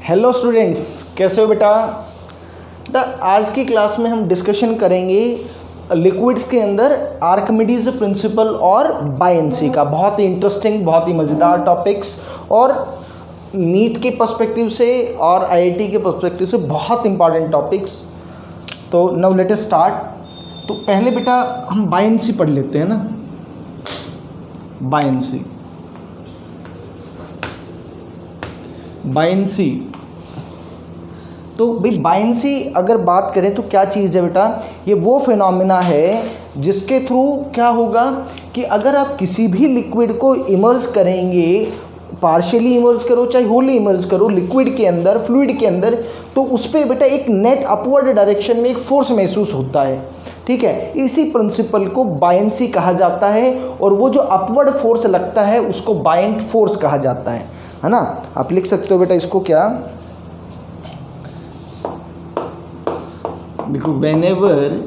Hello students, कैसे हो बेटा? आज की क्लास में हम डिस्कशन करेंगे लिक्विड्स के अंदर आर्किमिडीज प्रिंसिपल और बायनेंसी का। बहुत ही इंटरेस्टिंग, बहुत ही मज़ेदार टॉपिक्स और नीट के पर्सपेक्टिव से और आईआईटी के पर्सपेक्टिव से बहुत इंपॉर्टेंट टॉपिक्स। तो नाउ लेट अस स्टार्ट। तो पहले बेटा हम बायनेंसी पढ़ लेते हैं ना। बायनेंसी तो भाई बायनेंसी अगर बात करें तो क्या चीज़ है बेटा? ये वो फिनोमिना है जिसके थ्रू क्या होगा कि अगर आप किसी भी लिक्विड को इमर्ज करेंगे, पार्शियली इमर्ज करो चाहे होली इमर्ज करो लिक्विड के अंदर, फ्लूइड के अंदर, तो उस पर बेटा एक नेट अपवर्ड डायरेक्शन में एक फोर्स महसूस होता है। ठीक है, इसी प्रिंसिपल को बायनेंसी कहा जाता है और वो जो अपवर्ड फोर्स लगता है उसको बायंट फोर्स कहा जाता है ना। आप लिख सकते हो बेटा इसको क्या? देखो, whenever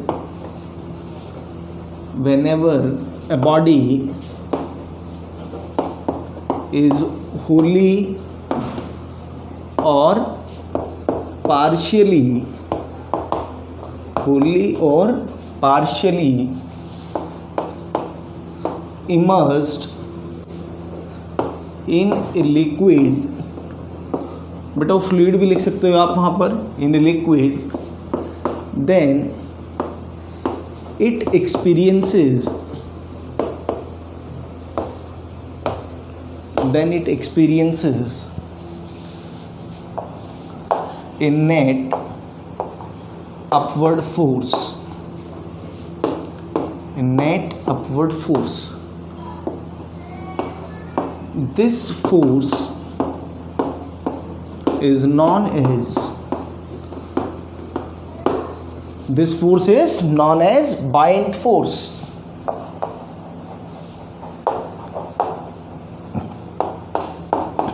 a body is wholly or partially immersed in a liquid, बेटा वो फ्लूइड भी लिख सकते हो आप वहाँ पर, in a liquid, then it experiences a net upward force. This force is known as buoyant force.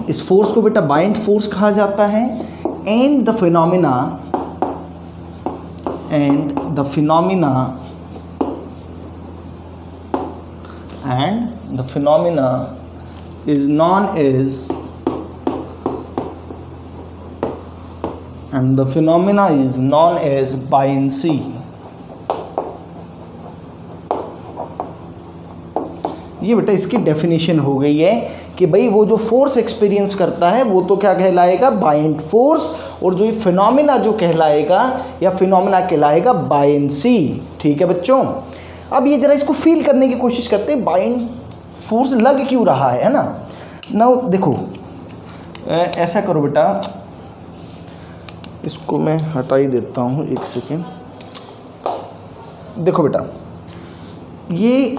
इस फोर्स को बेटा buoyant force कहा जाता है। and the phenomena is known as buoyancy. ये बेटा इसकी डेफिनेशन हो गई है कि भाई वो जो फोर्स एक्सपीरियंस करता है वो तो क्या कहलाएगा? Buoyant force. और जो ये फिनोमिना जो कहलाएगा या फिनोमिना कहलाएगा बायनेंसी। ठीक है बच्चों, अब ये जरा इसको फील करने की कोशिश करते हैं, बायंट फोर्स लग क्यों रहा है ना। ना देखो, ऐसा करो बेटा, इसको मैं हटा ही देता हूँ, एक सेकेंड। देखो बेटा, ये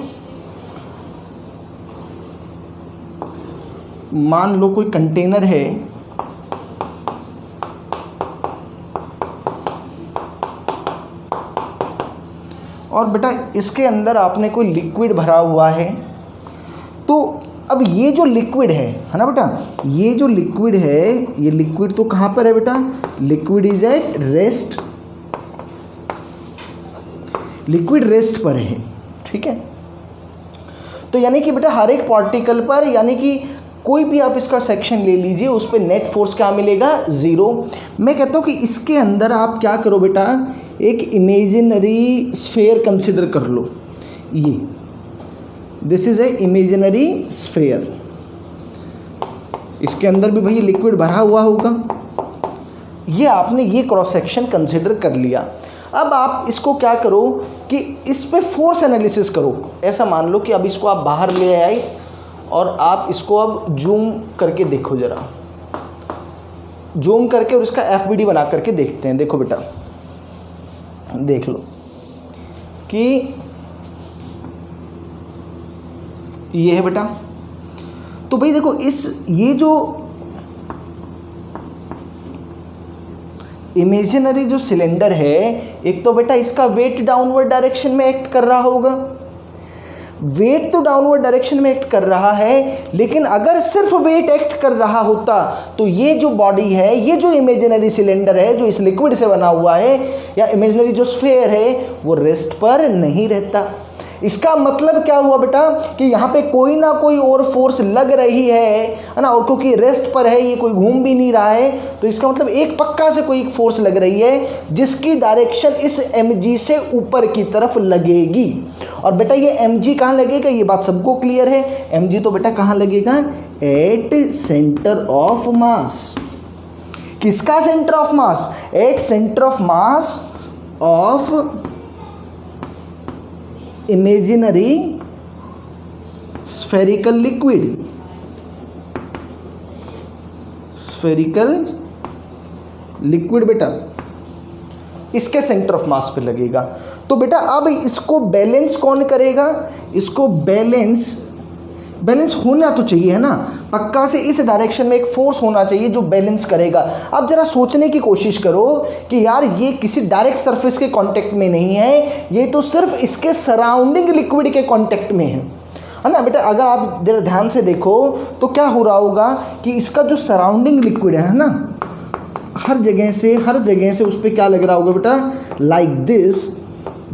मान लो कोई कंटेनर है, और बेटा इसके अंदर आपने कोई लिक्विड भरा हुआ है। तो अब ये जो लिक्विड है ना बेटा, ये जो लिक्विड है, ये लिक्विड तो कहाँ पर है बेटा? Liquid is at rest, liquid rest पर है। ठीक है, तो यानी कि बेटा हर एक पार्टिकल पर, यानी कि कोई भी आप इसका सेक्शन ले लीजिए, उस पर नेट फोर्स क्या मिलेगा? ज़ीरो। मैं कहता हूँ कि इसके अंदर आप क्या करो बेटा, एक इमेजिनरी स्फेयर कंसिडर कर लो। ये this is a imaginary sphere. इसके अंदर भी भाई लिक्विड भरा हुआ होगा। ये आपने ये क्रॉस सेक्शन कंसिडर कर लिया। अब आप इसको क्या करो कि इस पे फोर्स एनालिसिस करो। ऐसा मान लो कि अब इसको आप बाहर ले आए और आप इसको अब जूम करके देखो, जरा जूम करके, और इसका एफबीडी बना करके देखते हैं। देखो बेटा, देख लो कि ये है बेटा। तो भाई देखो, ये जो इमेजिनरी जो सिलेंडर है, एक तो बेटा इसका वेट डाउनवर्ड डायरेक्शन में एक्ट कर रहा होगा। वेट तो डाउनवर्ड डायरेक्शन में एक्ट कर रहा है, लेकिन अगर सिर्फ वेट एक्ट कर रहा होता तो ये जो बॉडी है, ये जो इमेजिनरी सिलेंडर है जो इस लिक्विड से बना हुआ है, या इमेजिनरी जो स्फेयर है, वो रेस्ट पर नहीं रहता। इसका मतलब क्या हुआ बेटा कि यहाँ पे कोई ना कोई और फोर्स लग रही है ना, और क्योंकि रेस्ट पर है, ये कोई घूम भी नहीं रहा है, तो इसका मतलब एक पक्का से कोई एक फोर्स लग रही है जिसकी डायरेक्शन इस mg से ऊपर की तरफ लगेगी। और बेटा ये mg कहाँ लगेगा, ये बात सबको क्लियर है। mg तो बेटा कहाँ लगेगा, एट सेंटर ऑफ मास। किसका centre of mass, at centre of mass of imaginary spherical liquid, spherical liquid बेटा इसके सेंटर ऑफ मास पे लगेगा। तो बेटा अब इसको बैलेंस कौन करेगा, इसको बैलेंस होना तो चाहिए है ना, पक्का से इस डायरेक्शन में एक फोर्स होना चाहिए जो बैलेंस करेगा। अब जरा सोचने की कोशिश करो कि यार ये किसी डायरेक्ट सरफेस के कांटेक्ट में नहीं है, ये तो सिर्फ इसके सराउंडिंग लिक्विड के कांटेक्ट में है ना बेटा। अगर आप जरा ध्यान से देखो तो क्या हो रहा होगा कि इसका जो सराउंडिंग लिक्विड है ना, हर जगह से उस पर क्या लग रहा होगा बेटा, like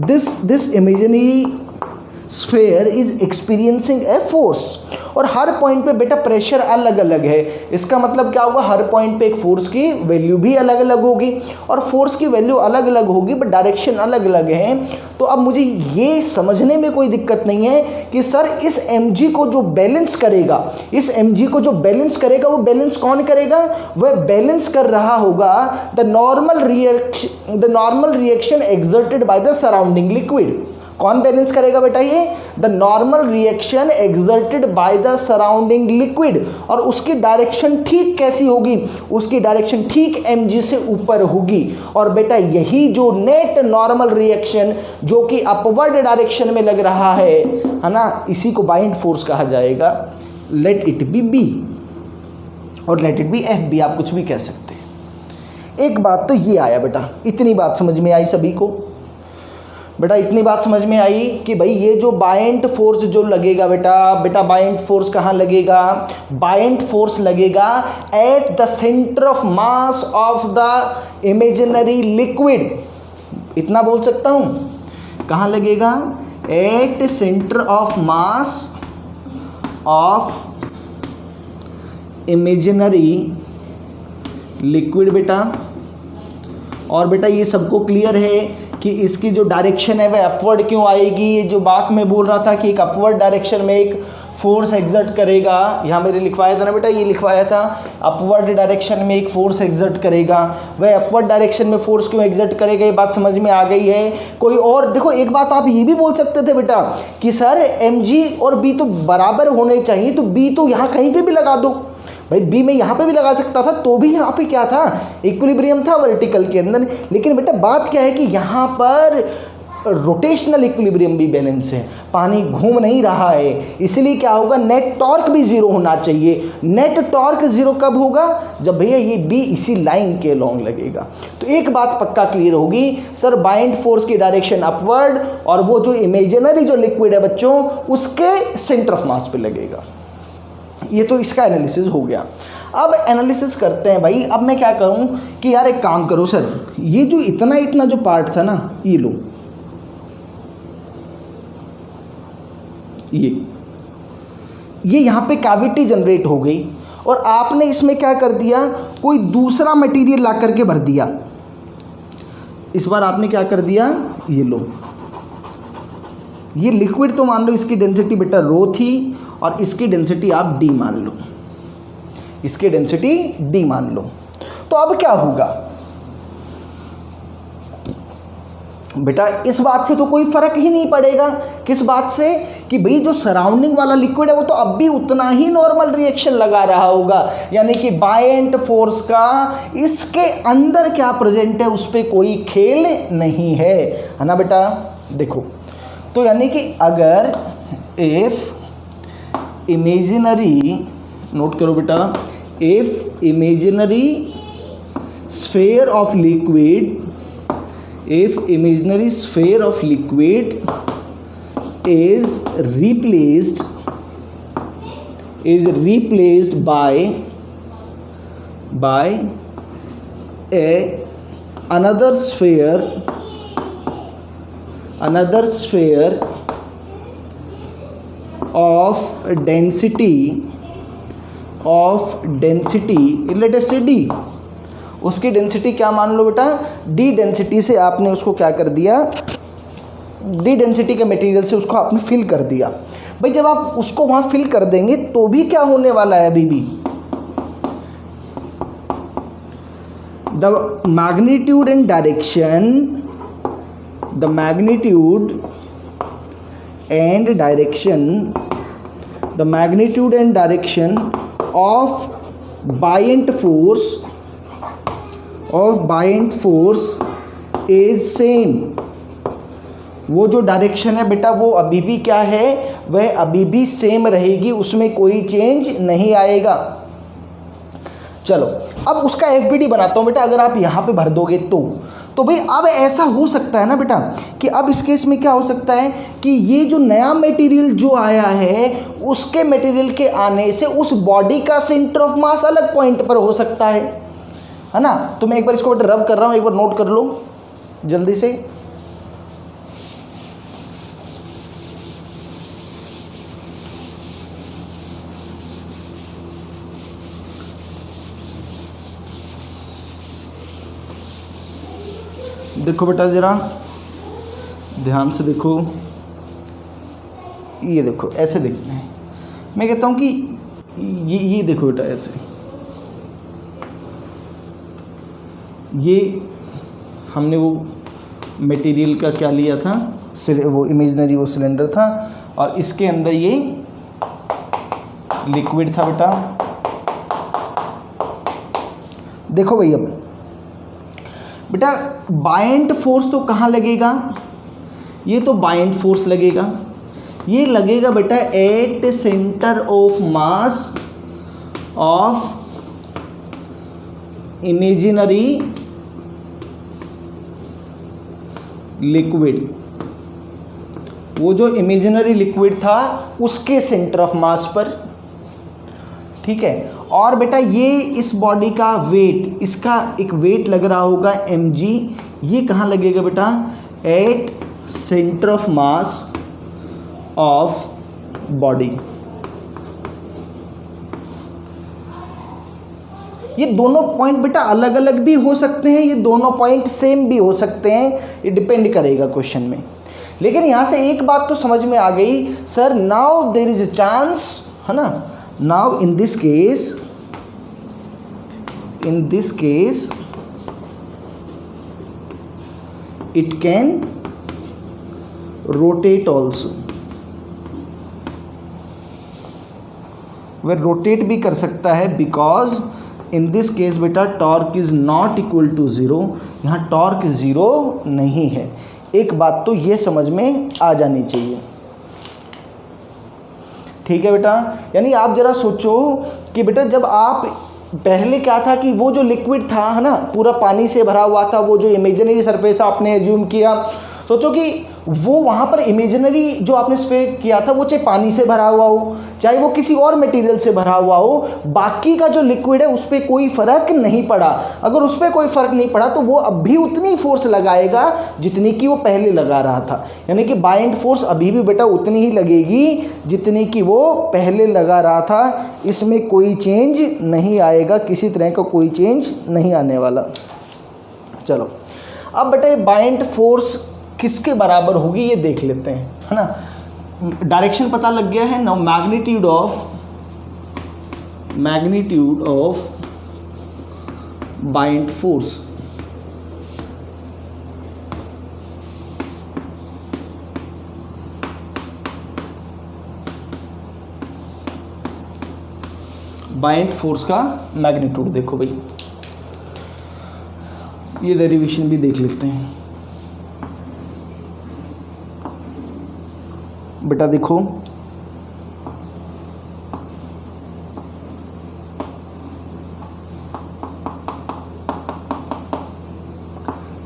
this imaginary sphere is experiencing a force. और हर पॉइंट पे बेटा प्रेशर अलग अलग है, इसका मतलब क्या होगा, हर पॉइंट पे एक फोर्स की वैल्यू भी अलग अलग होगी, और फोर्स की वैल्यू अलग अलग होगी बट डायरेक्शन अलग अलग है। तो अब मुझे ये समझने में कोई दिक्कत नहीं है कि सर इस mg को जो बैलेंस करेगा, वो बैलेंस कौन करेगा, वह बैलेंस कर रहा होगा the normal reaction exerted by the surrounding liquid. कौन बैलेंस करेगा बेटा, ये the normal reaction exerted by the surrounding liquid. और उसकी डायरेक्शन ठीक कैसी होगी, उसकी डायरेक्शन ठीक mg से ऊपर होगी। और बेटा यही जो नेट नॉर्मल रिएक्शन जो कि अपवर्ड डायरेक्शन में लग रहा है ना, इसी को बाइंड फोर्स कहा जाएगा। लेट इट बी b और लेट इट बी fb, आप कुछ भी कह सकते हैं। एक बात तो ये आया बेटा, इतनी बात समझ में आई सभी को बेटा, इतनी बात समझ में आई कि भाई ये जो बाइंड फोर्स जो लगेगा बेटा बाइंड फोर्स कहाँ लगेगा, बाइंड फोर्स लगेगा at the centre of mass of the imaginary liquid. इतना बोल सकता हूँ, कहाँ लगेगा, eight centre of mass of imaginary liquid बेटा। और बेटा ये सबको क्लियर है कि इसकी जो डायरेक्शन है वह अपवर्ड क्यों आएगी। ये जो बात मैं बोल रहा था कि एक अपवर्ड डायरेक्शन में एक फोर्स एग्जर्ट करेगा, यहाँ मेरे लिखवाया था ना बेटा, ये लिखवाया था अपवर्ड डायरेक्शन में एक फोर्स एग्जर्ट करेगा। वह अपवर्ड डायरेक्शन में फोर्स क्यों एग्जर्ट करेगा, ये बात समझ में आ गई है। कोई और देखो, एक बात आप ये भी बोल सकते थे बेटा कि सर mg और b तो बराबर होने चाहिए, तो b तो यहाँ कहीं पे भी लगा दो। भाई बी में यहाँ पे भी लगा सकता था, तो भी यहाँ पे क्या था, इक्विलिब्रियम था वर्टिकल के अंदर। लेकिन बेटा बात क्या है कि यहाँ पर रोटेशनल इक्विलिब्रियम भी बैलेंस है, पानी घूम नहीं रहा है, इसलिए क्या होगा, नेट टॉर्क भी जीरो होना चाहिए। नेट टॉर्क जीरो कब होगा, जब भैया ये बी इसी लाइन के लॉन्ग लगेगा। तो एक बात पक्का क्लियर होगी, सर बाइंड फोर्स की डायरेक्शन अपवर्ड, और वो जो इमेजिनरी जो लिक्विड है बच्चों उसके सेंटर ऑफ मास पे लगेगा। ये तो इसका एनालिसिस हो गया। अब एनालिसिस करते हैं भाई। अब मैं क्या करूं कि यार एक काम करो सर, ये जो इतना जो पार्ट था ना, ये लो, ये यहाँ पे कैविटी जनरेट हो गई और आपने इसमें क्या कर दिया, कोई दूसरा मटेरियल ला करके भर दिया। इस बार आपने क्या कर दिया, ये लो, ये लिक्विड तो मान लो इसकी डेंसिटी बेटा रो थी और इसकी डेंसिटी आप डी मान लो, इसकी डेंसिटी डी मान लो। तो अब क्या होगा बेटा, इस बात से तो कोई फर्क ही नहीं पड़ेगा। किस बात से कि भाई जो सराउंडिंग वाला लिक्विड है वो तो अब भी उतना ही नॉर्मल रिएक्शन लगा रहा होगा, यानी कि बायंट फोर्स का इसके अंदर क्या प्रेजेंट है उस पर कोई खेल नहीं है ना बेटा। देखो तो यानी कि अगर इफ इमेजिनरी, नोट करो बेटा, if imaginary sphere of liquid, if imaginary sphere of liquid is replaced by another sphere of density let us से डी, उसकी डेंसिटी क्या मान लो बेटा, डी डेंसिटी से आपने उसको क्या कर दिया, डी डेंसिटी के मटेरियल से उसको आपने फिल कर दिया। भाई जब आप उसको वहाँ फिल कर देंगे तो भी क्या होने वाला है, अभी भी the magnitude and direction, the magnitude and direction of buoyant force is same. वो जो डायरेक्शन है बेटा वो अभी भी क्या है, वह अभी भी सेम रहेगी, उसमें कोई चेंज नहीं आएगा। चलो अब उसका FBD बनाता हूँ बेटा, अगर आप यहाँ पे भर दोगे तो भाई अब ऐसा हो सकता है ना बेटा कि अब इस केस में क्या हो सकता है कि ये जो नया मटेरियल जो आया है उसके मटेरियल के आने से उस बॉडी का सेंटर ऑफ मास अलग पॉइंट पर हो सकता है ना। तो मैं एक बार इसको बेटा रब कर रहा हूँ, एक बार नोट कर लो जल्दी से। देखो बेटा ज़रा ध्यान से देखो, ये देखो ऐसे देखना है, मैं कहता हूँ कि ये देखो बेटा ऐसे, ये हमने वो मटेरियल का क्या लिया था, वो इमेजिनरी वो सिलेंडर था और इसके अंदर ये लिक्विड था बेटा। देखो भाई अब बेटा बायंट फोर्स तो कहाँ लगेगा, ये तो बायंट फोर्स लगेगा, ये लगेगा बेटा eight centre of mass of imaginary liquid. वो जो इमेजिनरी लिक्विड था उसके सेंटर ऑफ मास पर, ठीक है। और बेटा ये इस बॉडी का वेट, इसका एक वेट लग रहा होगा mg, ये कहाँ लगेगा बेटा, eight centre of mass of body. ये दोनों पॉइंट बेटा अलग अलग भी हो सकते हैं, ये दोनों पॉइंट सेम भी हो सकते हैं, ये डिपेंड करेगा क्वेश्चन में। लेकिन यहाँ से एक बात तो समझ में आ गई sir, now there is a chance, है ना। Now in this case it can rotate also, वह रोटेट भी कर सकता है, बिकॉज इन दिस केस बेटा torque is not equal to zero, यहाँ टॉर्क ज़ीरो नहीं है। एक बात तो ये समझ में आ जानी चाहिए, ठीक है बेटा। यानी आप ज़रा सोचो कि बेटा जब आप पहले क्या था कि वो जो लिक्विड था, है ना, पूरा पानी से भरा हुआ था, वो जो इमेजिनरी सरफेस आपने एज्यूम किया, सोचो कि वो वहाँ पर इमेजिनरी जो आपने स्फीयर किया था वो चाहे पानी से भरा हुआ हो, चाहे वो किसी और मटेरियल से भरा हुआ हो, बाकी का जो लिक्विड है उस पर कोई फ़र्क नहीं पड़ा। अगर उस पर कोई फ़र्क नहीं पड़ा तो वो अब भी उतनी फोर्स लगाएगा जितनी कि वो पहले लगा रहा था। यानी कि बाइंड फोर्स अभी भी बेटा उतनी ही लगेगी जितनी कि वो पहले लगा रहा था, इसमें कोई चेंज नहीं आएगा, किसी तरह का कोई चेंज नहीं आने वाला। चलो अब बेटा ये बाइंड फोर्स किसके बराबर होगी ये देख लेते हैं, है ना। डायरेक्शन पता लग गया है ना, magnitude of bind force, bind force का मैग्नीट्यूड देखो भाई, ये डेरिवेशन भी देख लेते हैं बेटा। देखो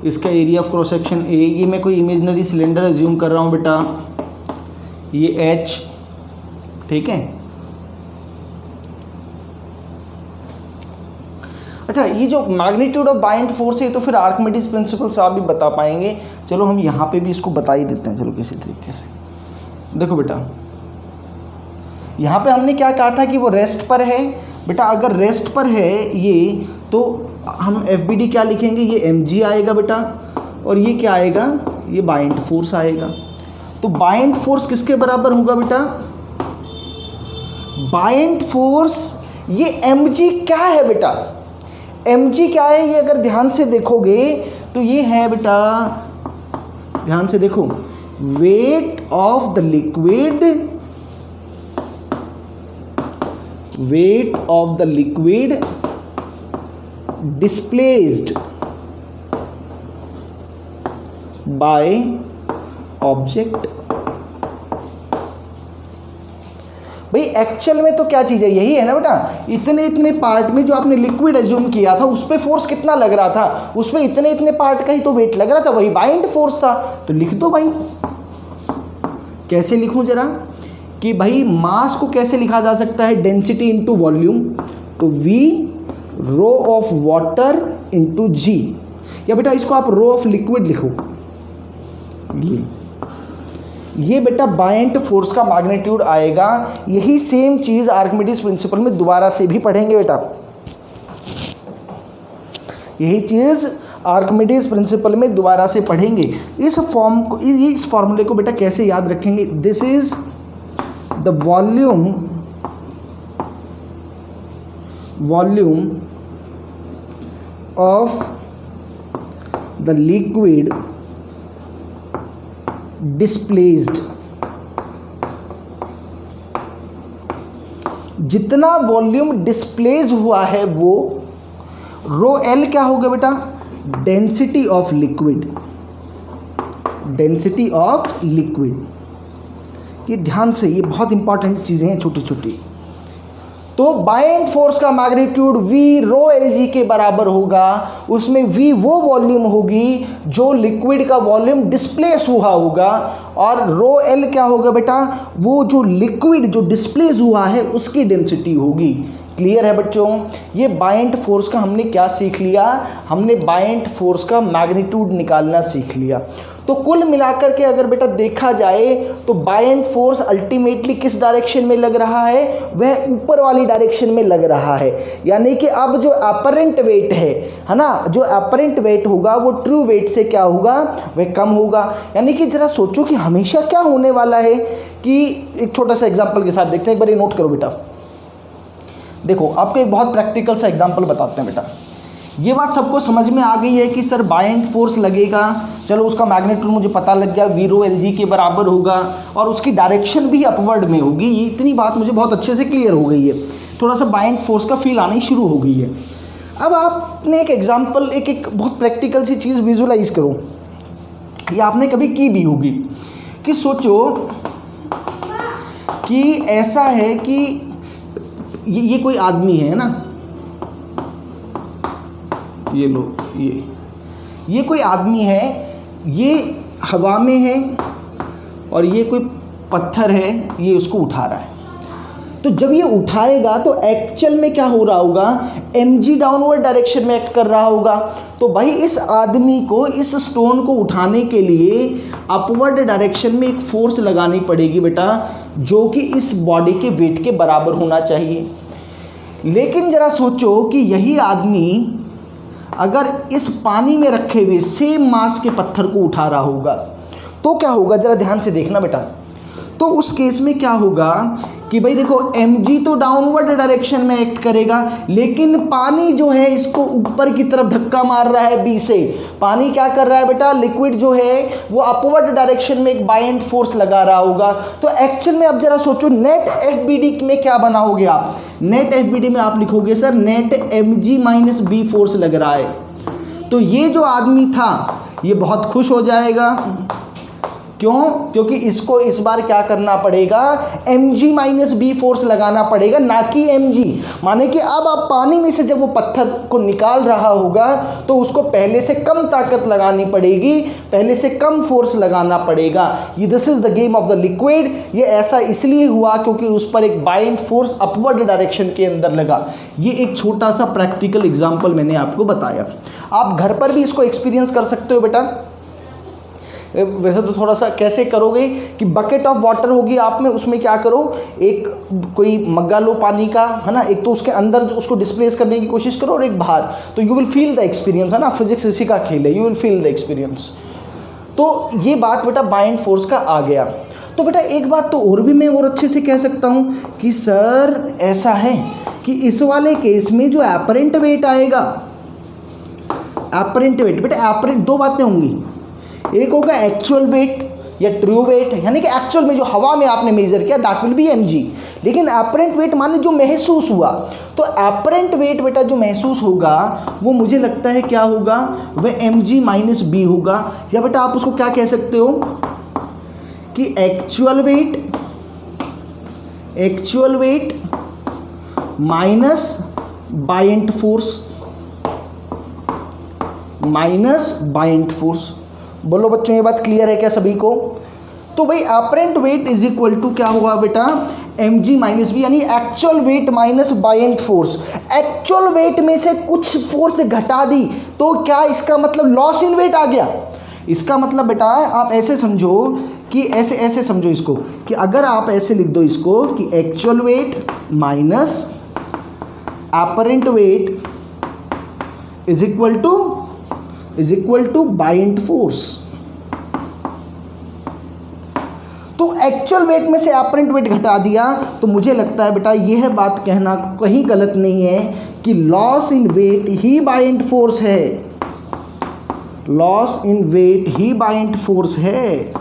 इसका area of cross section A, ये मैं कोई इमेजिनरी सिलेंडर एज्यूम कर रहा हूँ बेटा, ये H, ठीक है। अच्छा ये जो मैग्नीट्यूड ऑफ बाइंड फोर्स है तो फिर आर्किमिडीज प्रिंसिपल से आप भी बता पाएंगे। चलो हम यहाँ पे भी इसको बता ही देते हैं, चलो किसी तरीके से। देखो बेटा यहाँ पे हमने क्या कहा था कि वो रेस्ट पर है बेटा। अगर रेस्ट पर है ये, तो हम FBD क्या लिखेंगे, ये mg आएगा बेटा, और ये क्या आएगा, ये बाइंड फोर्स आएगा। तो बाइंड फोर्स किसके बराबर होगा बेटा, बाइंड फोर्स ये mg क्या है बेटा, mg क्या है, ये अगर ध्यान से देखोगे तो ये है बेटा, ध्यान से देखो, wait of the liquid, wait of the liquid displaced by object. भाई एक्चुअल में तो क्या चीज़ है, यही है ना बेटा, इतने इतने पार्ट में जो आपने लिक्विड एज्यूम किया था उस पर फोर्स कितना लग रहा था, उस पर इतने इतने पार्ट का ही तो वेट लग रहा था, वही बाइंड फोर्स था। तो लिख दो भाई, कैसे लिखूं जरा, कि भाई मास को कैसे लिखा जा सकता है, डेंसिटी इनटू वॉल्यूम, तो V rho of water into G, या बेटा इसको आप रो ऑफ लिक्विड लिखो, ये बेटा बायंट फोर्स का मैग्नीट्यूड आएगा। यही सेम चीज आर्किमिडीज प्रिंसिपल में दोबारा से भी पढ़ेंगे बेटा, यही चीज आर्किमिडीज प्रिंसिपल में दोबारा से पढ़ेंगे। इस फॉर्म को, इस फॉर्मूले को बेटा कैसे याद रखेंगे, this is the volume of the liquid displaced, जितना वॉल्यूम डिस्प्लेस हुआ है वो रो एल क्या होगा बेटा, density of liquid, density of liquid. ये ध्यान से, ये बहुत इंपॉर्टेंट चीजें हैं छोटी छोटी। तो बायंट फोर्स का मैग्नीट्यूड V रो Lg के बराबर होगा, उसमें V वो वॉल्यूम होगी जो लिक्विड का वॉल्यूम डिस्प्लेस हुआ होगा, और रो L क्या होगा बेटा, वो जो लिक्विड जो डिस्प्लेस हुआ है उसकी डेंसिटी होगी। क्लियर है बच्चों, ये बायंट फोर्स का हमने क्या सीख लिया, हमने बायंट फोर्स का मैग्नीट्यूड निकालना सीख लिया। तो कुल मिलाकर के अगर बेटा देखा जाए तो बायंट फोर्स अल्टीमेटली किस डायरेक्शन में लग रहा है, वह ऊपर वाली डायरेक्शन में लग रहा है। यानी कि अब जो अपरेंट वेट है ना, जो अपरेंट वेट होगा वो ट्रू वेट से क्या होगा, वह कम होगा। यानी कि जरा सोचो कि हमेशा क्या होने वाला है, कि एक छोटा सा एग्जाम्पल के साथ देखते हैं, एक बार ये नोट करो बेटा। देखो आपको एक बहुत प्रैक्टिकल सा एग्जाम्पल बताते हैं बेटा। ये बात सबको समझ में आ गई है कि सर बायंट फोर्स लगेगा, चलो उसका मैग्नीट्यूड मुझे पता लग गया, V रो Lg के बराबर होगा और उसकी डायरेक्शन भी अपवर्ड में होगी। ये इतनी बात मुझे बहुत अच्छे से क्लियर हो गई है, थोड़ा सा बायंट फोर्स का फील आनी शुरू हो गई है। अब आपने एक एग्जाम्पल, एक बहुत प्रैक्टिकल सी चीज़ विजुअलाइज करो, ये आपने कभी की भी होगी, कि सोचो कि ऐसा है कि ये कोई आदमी है ना, ये लो, ये कोई आदमी है, ये हवा में है और ये कोई पत्थर है, ये उसको उठा रहा है। तो जब ये उठाएगा तो एक्चुअल में क्या हो रहा होगा, mg डाउनवर्ड डायरेक्शन में एक्ट कर रहा होगा। तो भाई इस आदमी को, इस स्टोन को उठाने के लिए अपवर्ड डायरेक्शन में एक फोर्स लगानी पड़ेगी बेटा, जो कि इस बॉडी के वेट के बराबर होना चाहिए। लेकिन जरा सोचो कि यही आदमी अगर इस पानी में रखे हुए सेम मास के पत्थर को उठा रहा होगा तो क्या होगा, जरा ध्यान से देखना बेटा। तो उस केस में क्या होगा कि भाई देखो mg तो डाउनवर्ड डायरेक्शन में एक्ट करेगा, लेकिन पानी जो है इसको ऊपर की तरफ धक्का मार रहा है B से। पानी क्या कर रहा है बेटा, लिक्विड जो है वो अपवर्ड डायरेक्शन में एक बायंट फोर्स लगा रहा होगा। तो एक्चुअल में अब जरा सोचो, नेट FBD में क्या बनाओगे आप, नेट FBD में आप लिखोगे sir net mg minus b force लग रहा है। तो ये जो आदमी था ये बहुत खुश हो जाएगा, क्यों, क्योंकि इसको इस बार क्या करना पड़ेगा, mg माइनस b फोर्स लगाना पड़ेगा, ना कि mg। माने कि अब आप पानी में से जब वो पत्थर को निकाल रहा होगा तो उसको पहले से कम ताकत लगानी पड़ेगी, पहले से कम फोर्स लगाना पड़ेगा। ये this is the game of the liquid. ये ऐसा इसलिए हुआ क्योंकि उस पर एक बायंट फोर्स अपवर्ड डायरेक्शन के अंदर लगा। ये एक छोटा सा प्रैक्टिकल एग्जाम्पल मैंने आपको बताया, आप घर पर भी इसको एक्सपीरियंस कर सकते हो बेटा। वैसे तो थोड़ा सा कैसे करोगे कि बकेट ऑफ वाटर होगी आप में, उसमें क्या करो, एक कोई मग्गा लो पानी का, है ना, एक तो उसके अंदर उसको डिस्प्लेस करने की कोशिश करो और एक बाहर, तो you will feel the experience, है ना, फिजिक्स इसी का खेल है, you will feel the experience. तो ये बात बेटा बाइंड फोर्स का आ गया। तो बेटा एक बात तो और भी मैं और अच्छे से कह सकता हूँ कि सर ऐसा है कि इस वाले केस में जो एपरेंट वेट आएगा, एपरेंट वेट बेटा, एपरेंट दो बातें होंगी, एक होगा एक्चुअल वेट या ट्रू वेट, यानी कि एक्चुअल में जो हवा में आपने मेजर किया दैट विल बी mg, लेकिन एपरेंट वेट माने जो महसूस हुआ, तो एपरेंट वेट बेटा जो महसूस होगा वो मुझे लगता है क्या होगा, वह mg माइनस बी होगा, या बेटा आप उसको क्या कह सकते हो कि actual weight minus buoyant force. बोलो बच्चों ये बात क्लियर है क्या सभी को? तो भाई apparent weight is equal to क्या होगा बेटा, mg माइनस बी, यानी actual weight minus buoyant force. Actual weight में से कुछ फोर्स घटा दी तो क्या इसका मतलब लॉस इन वेट आ गया? इसका मतलब बेटा आप ऐसे समझो कि ऐसे समझो इसको कि अगर आप ऐसे लिख दो इसको कि actual weight minus apparent weight is equal to buoyant force. तो एक्चुअल वेट में से एपरेंट वेट घटा दिया तो मुझे लगता है बेटा यह बात कहना कहीं गलत नहीं है कि लॉस इन वेट ही बाइंड फोर्स है, लॉस इन वेट ही बाइंड फोर्स है।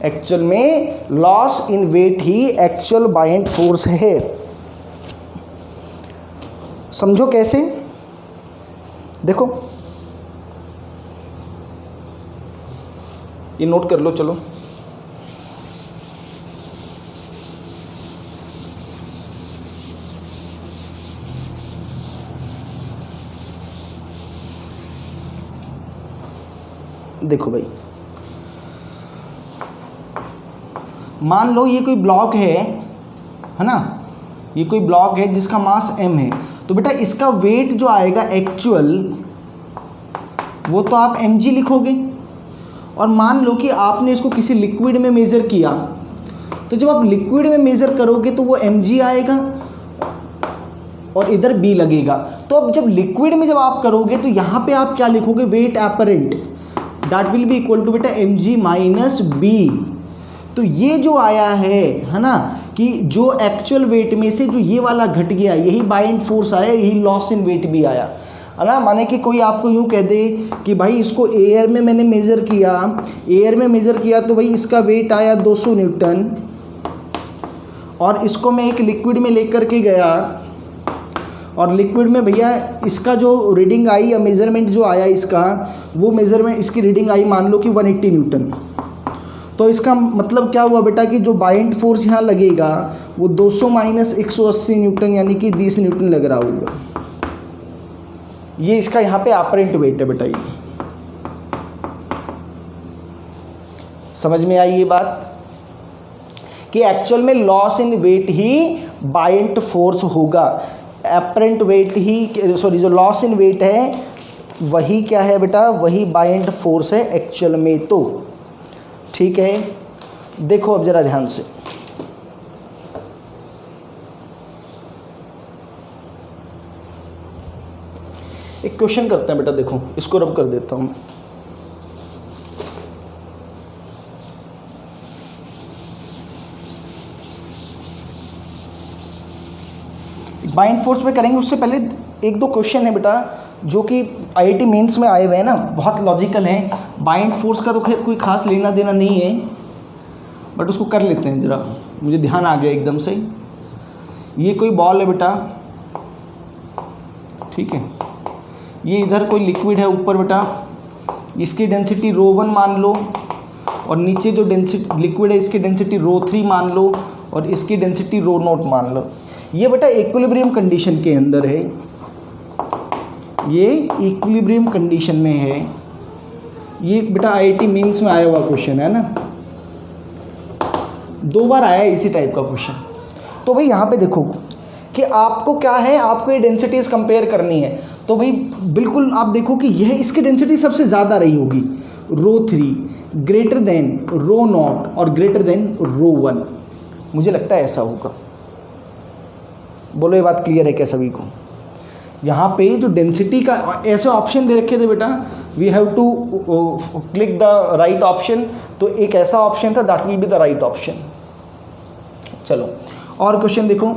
एक्चुअल में लॉस इन वेट ही एक्चुअल बाइंड फोर्स है। समझो कैसे, देखो ये नोट कर लो, चलो देखो भाई, मान लो ये कोई ब्लॉक है ना, ये कोई ब्लॉक है जिसका मास m है, तो बेटा इसका वेट जो आएगा एक्चुअल वो तो आप mg लिखोगे, और मान लो कि आपने इसको किसी लिक्विड में मेज़र किया, तो जब आप लिक्विड में मेज़र करोगे तो वो mg आएगा और इधर b लगेगा। तो अब जब लिक्विड में जब आप करोगे तो यहाँ पे आप क्या लिखोगे, weight apparent that will be equal to बेटा mg माइनस बी। तो ये जो आया है ना, कि जो एक्चुअल वेट में से जो ये वाला घट गया यही बाइंड फोर्स आया, यही लॉस इन वेट भी आया, है ना। माने कि कोई आपको यूँ कह दे कि भाई इसको एयर में मैंने मेज़र किया, तो भाई इसका वेट आया 200 न्यूटन, और इसको मैं एक लिक्विड में लेकर के गया, और लिक्विड में भैया इसका जो रीडिंग आई या मेज़रमेंट जो आया इसका, वो मेज़रमेंट इसकी रीडिंग आई मान लो कि 180 न्यूटन। तो इसका मतलब क्या हुआ बेटा कि जो बाइंड फोर्स यहाँ लगेगा वो 200 माइनस 180 न्यूटन यानी कि 20 न्यूटन लग रहा होगा। ये इसका यहाँ पे एपरेंट वेट है बेटा। ये समझ में आई ये बात कि एक्चुअल में लॉस इन वेट ही बाइंड फोर्स होगा, एपरेंट वेट ही, सॉरी जो लॉस इन वेट है वही क्या है बेटा, वही बाइंड फोर्स है एक्चुअल में। तो ठीक है, देखो अब जरा ध्यान से, एक क्वेश्चन करते हैं बेटा, देखो इसको रब कर देता हूं। बाइंड फोर्स पे करेंगे, उससे पहले एक दो क्वेश्चन है बेटा जो कि आईआईटी मेंस में आए हुए हैं ना, बहुत लॉजिकल हैं। बाइंड फोर्स का तो खैर कोई खास लेना देना नहीं है, बट उसको कर लेते हैं ज़रा, मुझे ध्यान आ गया एकदम से। ये कोई बॉल है बेटा, ठीक है, ये इधर कोई लिक्विड है ऊपर बेटा, इसकी डेंसिटी ρ1 मान लो, और नीचे जो डेंसिटी लिक्विड है इसकी डेंसिटी ρ3 मान लो, और इसकी डेंसिटी ρ0 मान लो। ये बेटा इक्विलिब्रियम कंडीशन के अंदर है, ये इक्विलिब्रियम कंडीशन में है। ये बेटा आईआईटी मेंस में आया हुआ क्वेश्चन है ना, 2 बार आया है इसी टाइप का क्वेश्चन। तो भाई यहाँ पे देखो कि आपको क्या है, आपको ये डेंसिटीज़ कंपेयर करनी है। तो भाई बिल्कुल आप देखो कि यह इसकी डेंसिटी सबसे ज़्यादा रही होगी, ρ3 ग्रेटर देन ρ0 और ग्रेटर देन ρ1, मुझे लगता है ऐसा होगा। बोलो ये बात क्लियर है क्या सभी को? यहाँ पे जो डेंसिटी का ऐसे ऑप्शन दे रखे थे बेटा, we have to click the right option, तो एक ऐसा ऑप्शन था, that will be the right option. चलो और क्वेश्चन देखो,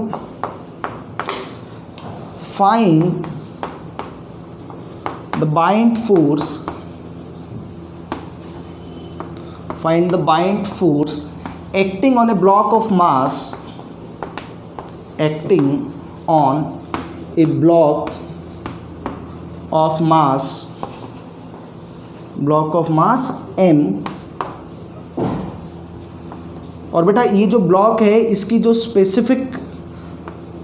find the buoyant force, find the buoyant force acting on a block of mass, acting on a block of mass m, और बेटा ये जो ब्लॉक है इसकी जो स्पेसिफिक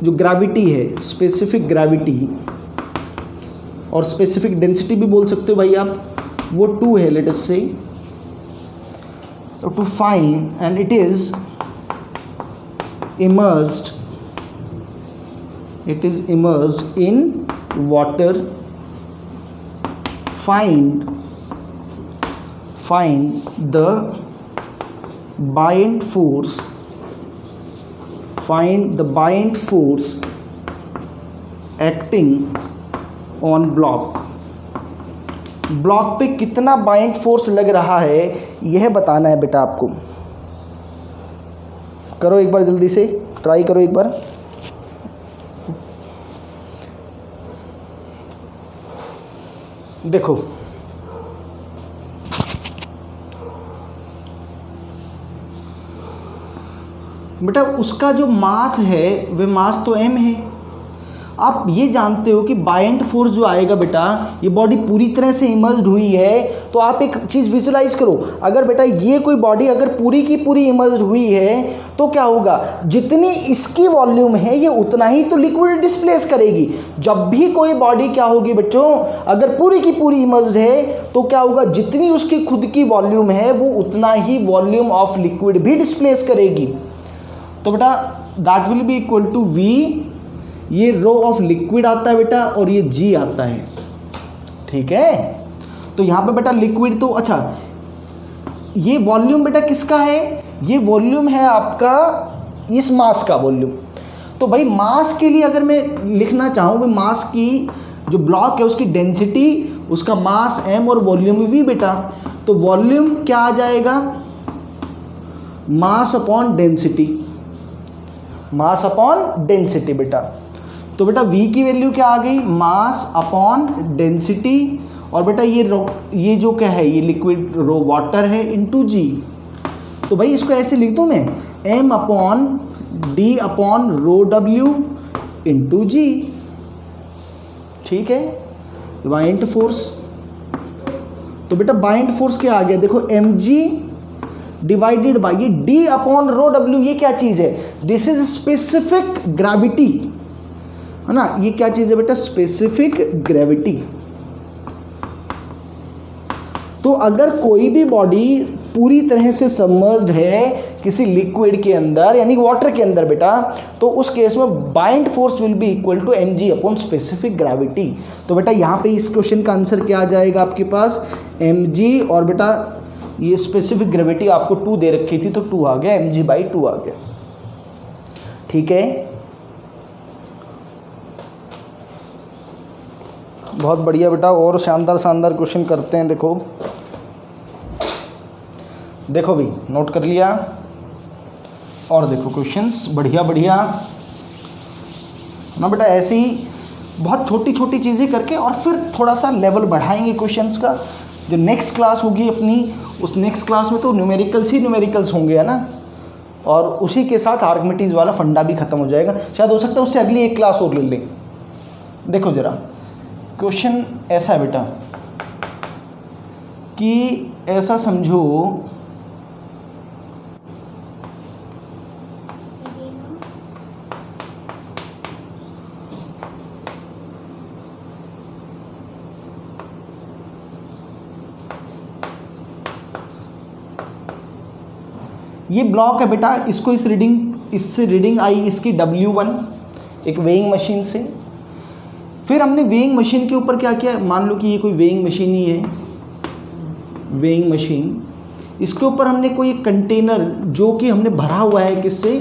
जो ग्रेविटी है, स्पेसिफिक ग्रेविटी और स्पेसिफिक डेंसिटी भी बोल सकते हो भाई आप, वो 2 है, लेट अस से to find, and it is immersed in water. Find the buoyant force, acting on block पे कितना बाइंड फोर्स लग रहा है यह बताना है बेटा आपको। करो एक बार जल्दी से, ट्राई करो एक बार। देखो बेटा उसका जो मास है वह मास तो m है। आप ये जानते हो कि बाइंड फोर्स जो आएगा बेटा, ये बॉडी पूरी तरह से इमर्ज्ड हुई है, तो आप एक चीज़ विजुलाइज करो, अगर बेटा ये कोई बॉडी अगर पूरी की पूरी इमर्ज्ड हुई है तो क्या होगा, जितनी इसकी वॉल्यूम है ये उतना ही तो लिक्विड डिस्प्लेस करेगी। जब भी कोई बॉडी क्या होगी बच्चों, अगर पूरी की पूरी इमर्ज्ड है तो क्या होगा, जितनी उसकी खुद की वॉल्यूम है वो उतना ही वॉल्यूम ऑफ लिक्विड भी डिस्प्लेस करेगी। तो बेटा that will be equal to V, ये रो ऑफ लिक्विड आता है बेटा और ये G आता है, ठीक है। तो यहाँ पे बेटा लिक्विड तो अच्छा, ये वॉल्यूम बेटा किसका है, ये वॉल्यूम है आपका इस मास का वॉल्यूम। तो भाई मास के लिए अगर मैं लिखना चाहूँ, भाई मास की जो ब्लॉक है उसकी डेंसिटी, उसका मास m और वॉल्यूम v बेटा, तो वॉल्यूम क्या आ जाएगा, mass upon density, mass upon density बेटा। तो बेटा v की वैल्यू क्या आ गई, मास अपॉन डेंसिटी, और बेटा ये जो क्या है, ये लिक्विड रो वाटर है इनटू g। तो भाई इसको ऐसे लिख दूँ मैं, m upon d upon rho w into g, ठीक है। बाइंड फोर्स, तो बेटा बाइंड फोर्स क्या आ गया, देखो mg डिवाइडेड बाई ये d अपॉन रो w, ये क्या चीज़ है, दिस इज स्पेसिफिक ग्रेविटी, है ना, ये क्या चीज़ है बेटा, स्पेसिफिक ग्रेविटी। तो अगर कोई भी बॉडी पूरी तरह से सबमर्ज्ड है किसी लिक्विड के अंदर यानी वाटर के अंदर बेटा, तो उस केस में buoyant force will be equal to mg upon specific gravity. तो बेटा यहाँ पे इस क्वेश्चन का आंसर क्या आ जाएगा आपके पास, mg, और बेटा ये स्पेसिफिक ग्रेविटी आपको 2 दे रखी थी तो 2 आ गया, mg/2 आ गया, ठीक है। बहुत बढ़िया बेटा, और शानदार शानदार क्वेश्चन करते हैं। देखो देखो भी नोट कर लिया, और देखो क्वेश्चंस बढ़िया बढ़िया ना बेटा, ऐसे ही बहुत छोटी छोटी चीज़ें करके और फिर थोड़ा सा लेवल बढ़ाएंगे क्वेश्चंस का। जो नेक्स्ट क्लास होगी अपनी, उस नेक्स्ट क्लास में तो न्यूमेरिकल्स ही न्यूमेरिकल्स होंगे, है ना, और उसी के साथ आर्किमिडीज वाला फंडा भी ख़त्म हो जाएगा। शायद हो सकता है उससे अगली एक क्लास और ले लें। देखो ज़रा क्वेश्चन ऐसा है बेटा कि ऐसा समझो ये ब्लॉक है बेटा, इसको इससे रीडिंग आई इसकी W1, एक वेइंग मशीन से। फिर हमने वेइंग मशीन के ऊपर क्या किया, मान लो कि ये कोई वेइंग मशीन ही है, वेइंग मशीन, इसके ऊपर हमने कोई एक कंटेनर जो कि हमने भरा हुआ है, किससे,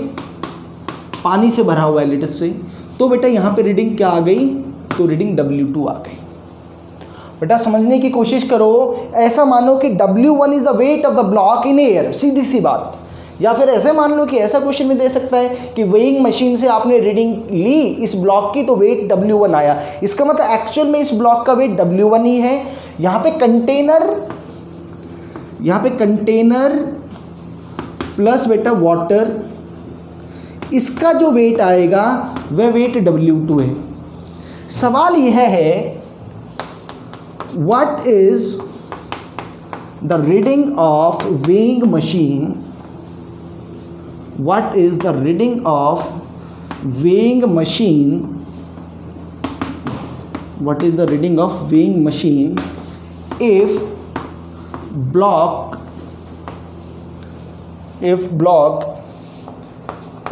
पानी से भरा हुआ है लेट से। तो बेटा यहाँ पे रीडिंग क्या आ गई, तो रीडिंग W2 आ गई। बेटा समझने की कोशिश करो, ऐसा मानो कि W1 is the weight of the block in air, सीधी सी बात। या फिर ऐसे मान लो कि ऐसा क्वेश्चन में दे सकता है कि वेइंग मशीन से आपने रीडिंग ली इस ब्लॉक की, तो वेट W1 आया। इसका मतलब एक्चुअल में इस ब्लॉक का वेट W1 ही है। यहाँ पे कंटेनर प्लस बेटा वाटर, इसका जो वेट आएगा वह वेट W2 है। सवाल यह है, what is the reading of weighing machine, what is the reading of weighing machine, what is the reading of weighing machine if block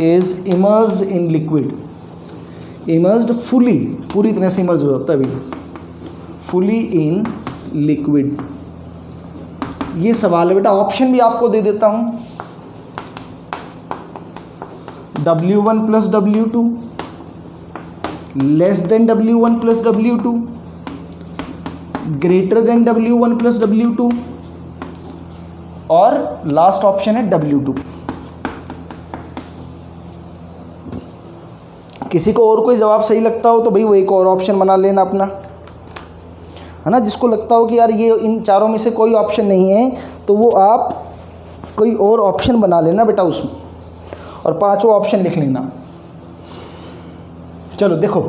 is immersed in liquid, immersed fully, पूरी तरह से immersed हो जाता है अभी, fully in liquid। ये सवाल है बेटा, ऑप्शन भी आपको दे देता हूँ, W1 plus W2 less than W1 plus W2 greater than W1 plus W2 और लास्ट ऑप्शन है W2। किसी को और कोई जवाब सही लगता हो तो भाई वो एक और ऑप्शन बना लेना अपना, है ना। जिसको लगता हो कि यार ये इन चारों में से कोई ऑप्शन नहीं है तो वो आप कोई और ऑप्शन बना लेना बेटा उसमें, और पांचों ऑप्शन लिख लेना। चलो देखो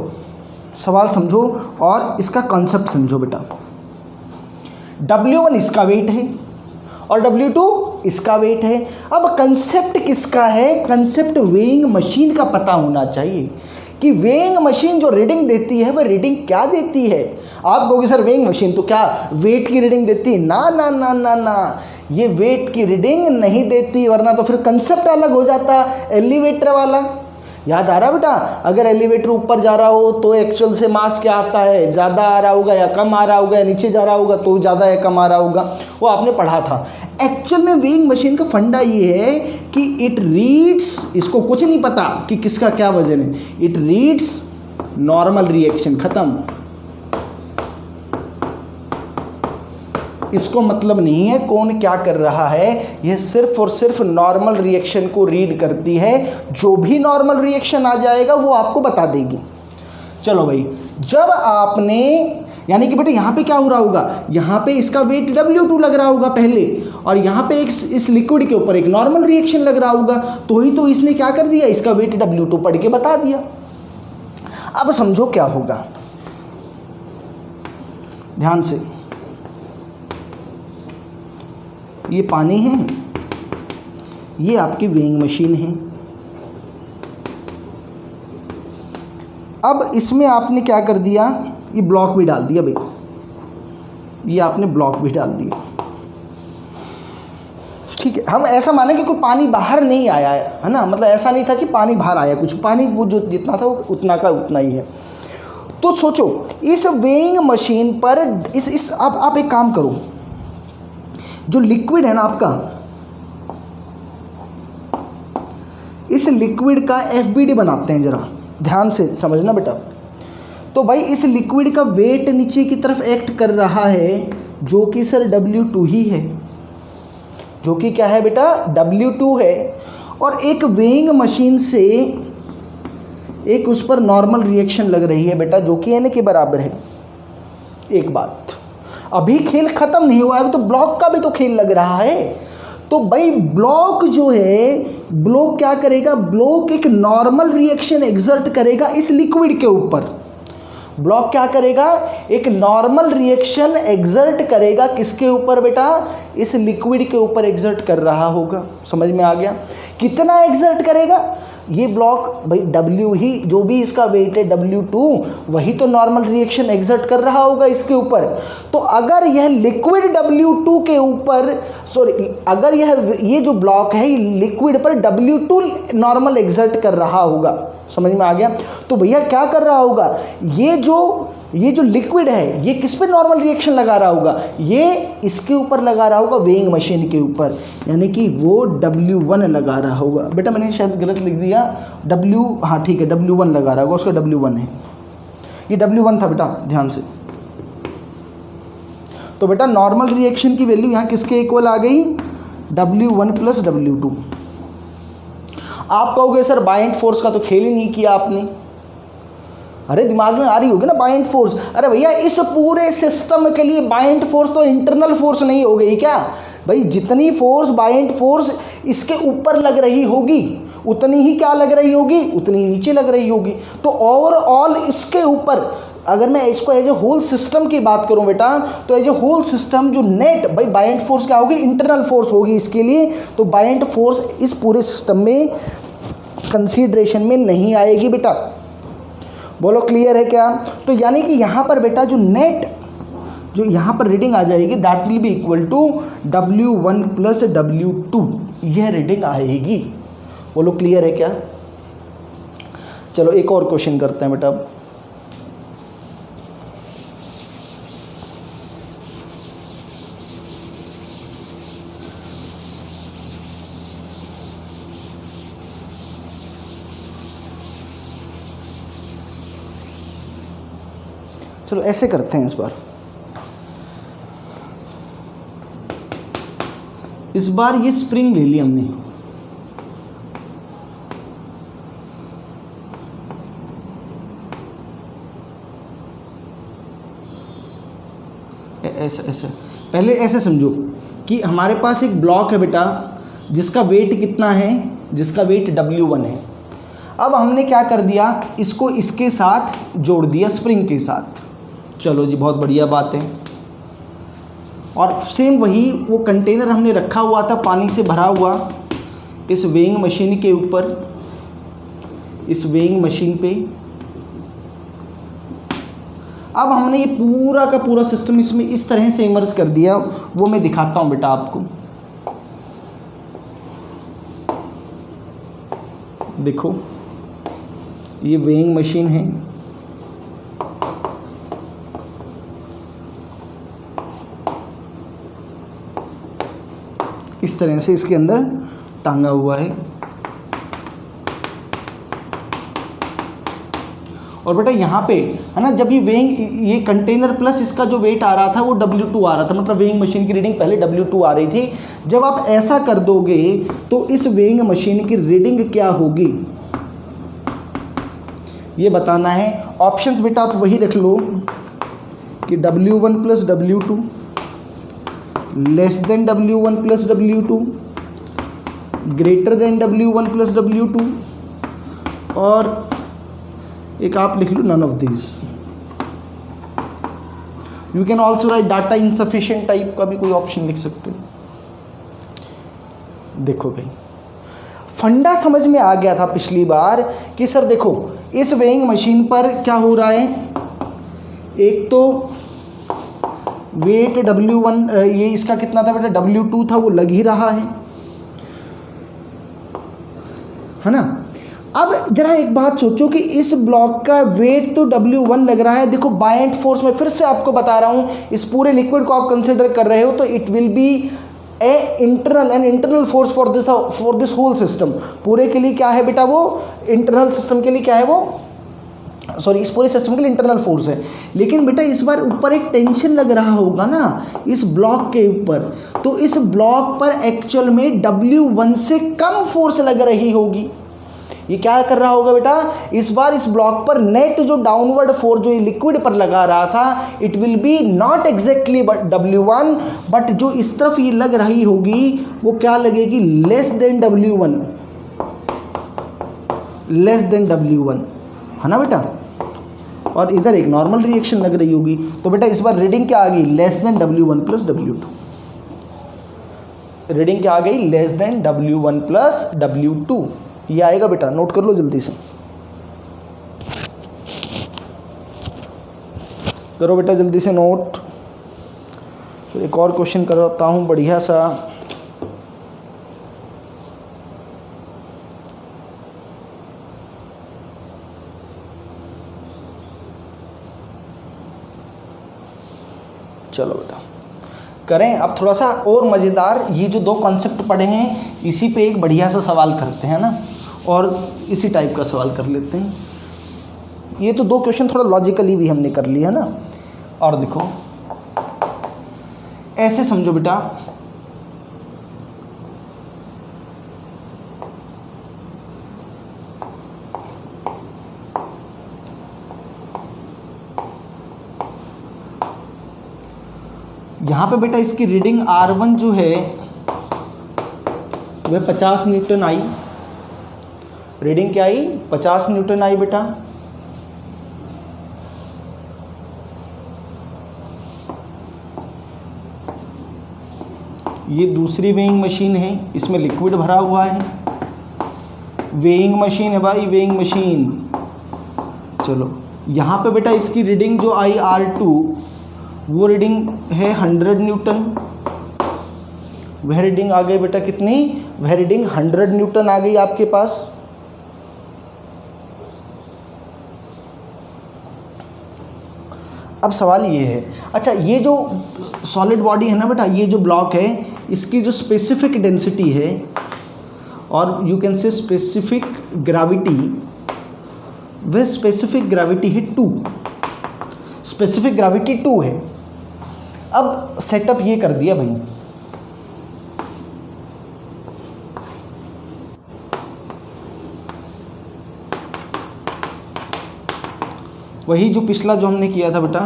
सवाल समझो और इसका कॉन्सेप्ट समझो बेटा। W1 इसका वेट है और W2 इसका वेट है। अब कंसेप्ट किसका है, कंसेप्ट वेइंग मशीन का पता होना चाहिए कि वेइंग मशीन जो रीडिंग देती है वह रीडिंग क्या देती है। आप कहोगे सर वेइंग मशीन तो क्या वेट की रीडिंग देती है? ना ना ना ना ना, ये वेट की रीडिंग नहीं देती, वरना तो फिर कंसेप्ट अलग हो जाता एलिवेटर वाला। याद आ रहा बेटा, अगर एलिवेटर ऊपर जा रहा हो तो एक्चुअल से मास क्या आता है, ज़्यादा आ रहा होगा या कम आ रहा होगा, या नीचे जा रहा होगा तो ज़्यादा या कम आ रहा होगा, वो आपने पढ़ा था। एक्चुअल में वेइंग मशीन का फंडा ये है कि इट रीड्स, इसको कुछ नहीं पता कि किसका क्या वजन है, इट रीड्स नॉर्मल रिएक्शन, खत्म। इसको मतलब नहीं है कौन क्या कर रहा है, यह सिर्फ और सिर्फ नॉर्मल रिएक्शन को रीड करती है। जो भी नॉर्मल रिएक्शन आ जाएगा वो आपको बता देगी। चलो भाई, जब आपने यानी कि बेटा यहाँ पे क्या हो रहा होगा, यहाँ पे इसका वेट W2 लग रहा होगा पहले, और यहाँ पे इस लिक्विड के ऊपर एक नॉर्मल रिएक्शन लग रहा होगा, तो ही तो इसने क्या कर दिया, इसका वेट W2 पढ़ के बता दिया। अब समझो क्या होगा, ध्यान से। ये पानी है, ये आपकी वेइंग मशीन है। अब इसमें आपने क्या कर दिया, ये ब्लॉक भी डाल दिया भाई, ये आपने ब्लॉक भी डाल दिया, ठीक है। हम ऐसा माने कि कोई पानी बाहर नहीं आया है ना, मतलब ऐसा नहीं था कि पानी बाहर आया, कुछ पानी वो जो जितना था वो उतना का उतना ही है। तो सोचो इस वेइंग मशीन पर इस अब आप एक काम करो, जो लिक्विड है ना आपका, इस लिक्विड का FBD बनाते हैं, जरा ध्यान से समझना बेटा। तो भाई इस लिक्विड का वेट नीचे की तरफ एक्ट कर रहा है, जो कि सर W2 ही है, जो कि क्या है बेटा, W2 है। और एक वेइंग मशीन से एक उस पर नॉर्मल रिएक्शन लग रही है बेटा, जो कि n के बराबर है। एक बात, अभी खेल खत्म नहीं हुआ है, तो ब्लॉक का भी तो खेल लग रहा है। तो भाई ब्लॉक जो है, ब्लॉक क्या करेगा, ब्लॉक एक नॉर्मल रिएक्शन एग्जर्ट करेगा इस लिक्विड के ऊपर। ब्लॉक क्या करेगा, एक नॉर्मल रिएक्शन एग्जर्ट करेगा किसके ऊपर बेटा, इस लिक्विड के ऊपर एग्जर्ट कर रहा होगा। समझ में आ गया, कितना एग्जर्ट करेगा ये ब्लॉक, भाई W ही, जो भी इसका वेट है W2, वही तो नॉर्मल रिएक्शन एग्जर्ट कर रहा होगा इसके ऊपर। तो अगर यह लिक्विड W2 के ऊपर, अगर ये जो ब्लॉक है ये लिक्विड पर W2 नॉर्मल एग्जर्ट कर रहा होगा, समझ में आ गया। तो भैया क्या कर रहा होगा, ये जो लिक्विड है ये किस पे नॉर्मल रिएक्शन लगा रहा होगा, ये इसके ऊपर लगा रहा होगा, वेइंग मशीन के ऊपर, यानी कि वो W1 लगा रहा होगा। बेटा मैंने शायद गलत लिख दिया, हाँ ठीक है, W1 लगा रहा होगा, उसका W1 है, ये W1 था बेटा, ध्यान से। तो बेटा नॉर्मल रिएक्शन की वैल्यू यहाँ किसके इक्वल आ गई, W1 प्लस W2। आप कहोगे सर बाइंड फोर्स का तो खेल ही नहीं किया आपने। अरे दिमाग में आ रही होगी ना बाइंड फोर्स। अरे भैया इस पूरे सिस्टम के लिए बाइंड फोर्स तो इंटरनल फोर्स नहीं हो गई क्या भाई, जितनी फोर्स बाइंड फोर्स इसके ऊपर लग रही होगी उतनी ही क्या लग रही होगी, उतनी ही नीचे लग रही होगी। तो ओवरऑल इसके ऊपर अगर मैं इसको एज ए होल सिस्टम की बात करूं बेटा, तो एज ए होल सिस्टम जो नेट भाई बाइंड फोर्स क्या होगी, इंटरनल फोर्स होगी इसके लिए। तो बाइंड फोर्स इस पूरे सिस्टम में कंसीडरेशन में नहीं आएगी बेटा। बोलो क्लियर है क्या। तो यानी कि यहाँ पर बेटा जो नेट जो यहाँ पर रीडिंग आ जाएगी that will be equal to W1 plus W2, यह रीडिंग आएगी। बोलो क्लियर है क्या। चलो एक और क्वेश्चन करते हैं बेटा। चलो ऐसे करते हैं इस बार ये स्प्रिंग ले ली हमने, ऐसे पहले ऐसे समझो कि हमारे पास एक ब्लॉक है बेटा जिसका वेट कितना है, जिसका वेट W1 है। अब हमने क्या कर दिया, इसको इसके साथ जोड़ दिया स्प्रिंग के साथ। चलो जी बहुत बढ़िया बात है। और सेम वही वो कंटेनर हमने रखा हुआ था पानी से भरा हुआ इस वेइंग मशीन के ऊपर, इस वेइंग मशीन पे। अब हमने ये पूरा का पूरा सिस्टम इसमें इस तरह से इमर्ज कर दिया, वो मैं दिखाता हूँ बेटा आपको। देखो ये वेइंग मशीन है, इस तरह से इसके अंदर टांगा हुआ है। और बेटा यहाँ पे है ना, जब ये कंटेनर प्लस इसका जो वेट आ रहा था वो W2 आ रहा था, मतलब वेइंग मशीन की रीडिंग पहले W2 आ रही थी। जब आप ऐसा कर दोगे तो इस वेइंग मशीन की रीडिंग क्या होगी ये बताना है। ऑप्शंस बेटा आप वही रख लो कि W1 plus W2 less than W1 plus W2, greater than W1 plus W2, और एक आप लिख लो none of this. You can also write data insufficient type का भी कोई ऑप्शन लिख सकते हो। देखो भाई फंडा समझ में आ गया था पिछली बार कि सर देखो इस वेइंग मशीन पर क्या हो रहा है, एक तो वेट W1 ये इसका कितना था बेटा W2 था, वो लग ही रहा है ना। अब जरा एक बात सोचो कि इस ब्लॉक का वेट तो W1 लग रहा है। देखो बाइंड फोर्स में फिर से आपको बता रहा हूँ, इस पूरे लिक्विड को आप कंसिडर कर रहे हो तो it will be an internal force for this whole system. पूरे के लिए क्या है बेटा, वो इंटरनल सिस्टम के लिए क्या है, वो सॉरी इस पूरे सिस्टम के लिए इंटरनल फोर्स है। लेकिन बेटा इस बार ऊपर एक टेंशन लग रहा होगा ना इस ब्लॉक के ऊपर, तो इस ब्लॉक पर एक्चुअल में W1 से कम फोर्स लग रही होगी। ये क्या कर रहा होगा बेटा, इस बार इस ब्लॉक पर नेट जो डाउनवर्ड फोर्स जो लिक्विड पर लगा रहा था it will B not exactly W1, but जो इस तरफ ये लग रही होगी वो क्या लगेगी, लेस देन W1 है ना बेटा। और इधर एक नॉर्मल रिएक्शन लग रही होगी। तो बेटा इस बार रीडिंग क्या आ गई, less than W1 plus W2। Reading क्या आ गई, less than W1 plus W2। ये आएगा बेटा, नोट कर लो जल्दी से, करो बेटा जल्दी से नोट। तो एक और क्वेश्चन करता हूँ बढ़िया सा। चलो बेटा करें अब थोड़ा सा और मज़ेदार, ये जो दो कॉन्सेप्ट पढ़े हैं इसी पे एक बढ़िया सा सवाल करते हैं ना, और इसी टाइप का सवाल कर लेते हैं। ये तो दो क्वेश्चन थोड़ा लॉजिकली भी हमने कर लिया ना। और देखो ऐसे समझो बेटा, यहाँ पे बेटा इसकी रीडिंग R1 जो है वह 50 न्यूटन आई। रीडिंग क्या आई? 50 न्यूटन आई बेटा। ये दूसरी वेइंग मशीन है, इसमें लिक्विड भरा हुआ है। वेइंग मशीन है भाई, वेइंग मशीन। चलो यहाँ पे बेटा इसकी रीडिंग जो आई R2 वो रीडिंग है 100 न्यूटन। वह रीडिंग आ गई बेटा कितनी? वह रीडिंग 100 न्यूटन आ गई आपके पास। अब सवाल ये है, अच्छा ये जो सॉलिड बॉडी है ना बेटा, ये जो ब्लॉक है इसकी जो स्पेसिफिक डेंसिटी है और you can say specific gravity, वह स्पेसिफिक ग्रेविटी है 2। स्पेसिफिक ग्रेविटी 2 है। अब सेटअप ये कर दिया भाई, वही जो पिछला जो हमने किया था बेटा,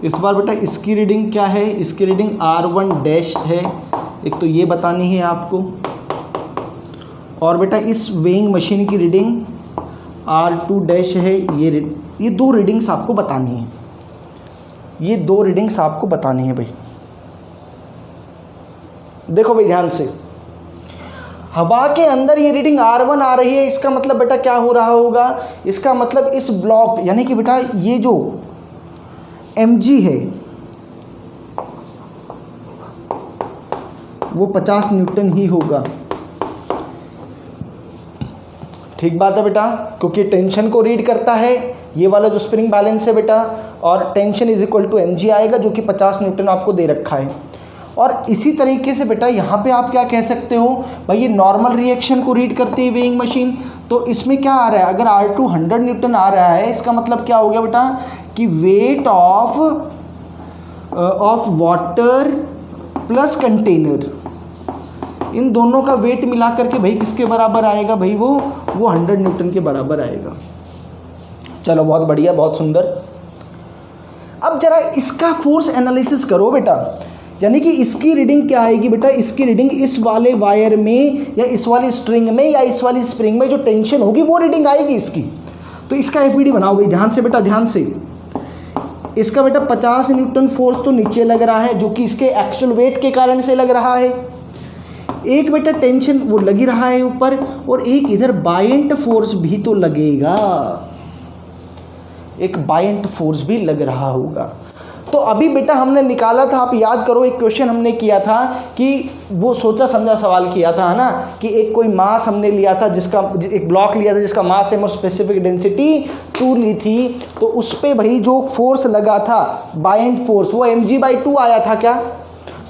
इस बार बेटा इसकी रीडिंग क्या है? इसकी रीडिंग R1 डैश है, एक तो ये बतानी है आपको। और बेटा इस वेइंग मशीन की रीडिंग R2 डैश है। ये दो रीडिंग्स आपको बतानी है, ये दो रीडिंग्स आपको बतानी है भाई। देखो भाई ध्यान से, हवा के अंदर ये रीडिंग R1 आ रही है, इसका मतलब बेटा क्या हो रहा होगा? इसका मतलब इस ब्लॉक यानी कि बेटा ये जो mg है वो 50 न्यूटन ही होगा। ठीक बात है बेटा, क्योंकि टेंशन को रीड करता है ये वाला जो स्प्रिंग बैलेंस है बेटा, और tension is equal to mg आएगा जो कि 50 न्यूटन आपको दे रखा है। और इसी तरीके से बेटा यहाँ पे आप क्या कह सकते हो भाई, ये नॉर्मल रिएक्शन को रीड करती है वेइंग मशीन, तो इसमें क्या आ रहा है? अगर R2 100 न्यूटन आ रहा है, इसका मतलब क्या हो गया बेटा कि weight of water plus container, इन दोनों का वेट मिला करके भाई किसके बराबर आएगा भाई? वो 100 न्यूटन के बराबर आएगा। चलो बहुत बढ़िया, बहुत सुंदर। अब जरा इसका फोर्स एनालिसिस करो बेटा, यानी कि इसकी रीडिंग क्या आएगी बेटा? इसकी रीडिंग इस वाले वायर में या इस वाली स्ट्रिंग में या इस वाली स्प्रिंग में जो टेंशन होगी वो रीडिंग आएगी इसकी। तो इसका एफबीडी बनाओ भाई ध्यान से बेटा, ध्यान से। इसका बेटा 50 न्यूटन फोर्स तो नीचे लग रहा है जो कि इसके एक्चुअल वेट के कारण से लग रहा है। एक बेटा टेंशन वो लगी रहा है ऊपर, और एक इधर बायंट फोर्स भी तो लगेगा, एक बायंट फोर्स भी लग रहा होगा। तो अभी बेटा हमने निकाला था, आप याद करो एक क्वेश्चन हमने किया था कि वो सोचा समझा सवाल किया था, है ना, कि एक कोई मास हमने लिया था जिसका एक ब्लॉक लिया था जिसका मास एम और स्पेसिफिक डेंसिटी 2 ली थी, तो उस पर भाई जो फोर्स लगा था बायंट फोर्स वो mg/2 आया था क्या